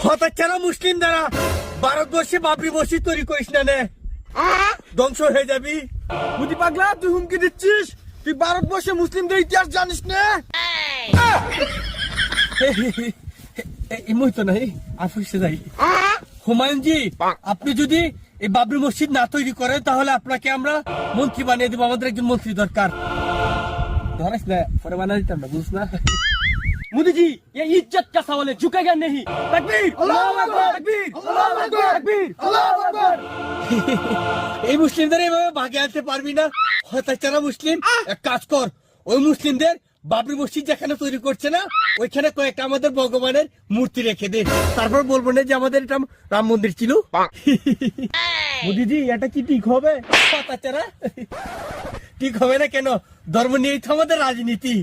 হতচ্ছাড়া মুসলিম দ্বারা ভারতবর্ষে বাবরি মসজিদ তৈরি করিস না নে, ধ্বংস হয়ে যাবি। মুদি পাগলা, তুই হুমকি দিচ্ছিস? তুই ভারতবর্ষে মুসলিমদের ইতিহাস জানিস না? এই মুহূর্তে নাই, অফিসে যাই। হুমায়ুন জি, আপনি যদি এই বাবরি মসজিদ না তৈরি করেন তাহলে আপনাকে আমরা মন্ত্রী বানিয়ে দেবো। আমাদের একজন মন্ত্রী দরকার। ধরাস না, পরে বানিয়ে দিতাম না, বুঝ না। मोदी जी, ये इज्जत का सवाल है, झुकेगा नहीं। तकबीर, अल्लाहू अकबर, तकबीर, अल्लाहू अकबर, तकबीर, अल्लाहू अकबर। এই মুসলিমদের এইভাবে ভাগে আনতে পারবি না, হতচ্ছাড়া মুসলিম। এক কাজ কর, ওই মুসলিমদের বাবরি মসজিদ যেখানে তৈরি করছে না, ওইখানে কয়েকটা আমাদের ভগবানের মূর্তি রেখে দে। তারপর বলবো না যে আমাদের এটা রাম মন্দির ছিল। मोदी जी, এটা কি ঠিক হবে? হতচ্ছাড়া ঠিক হবে না কেন? ধর্ম নিয়েই তো আমাদের রাজনীতি।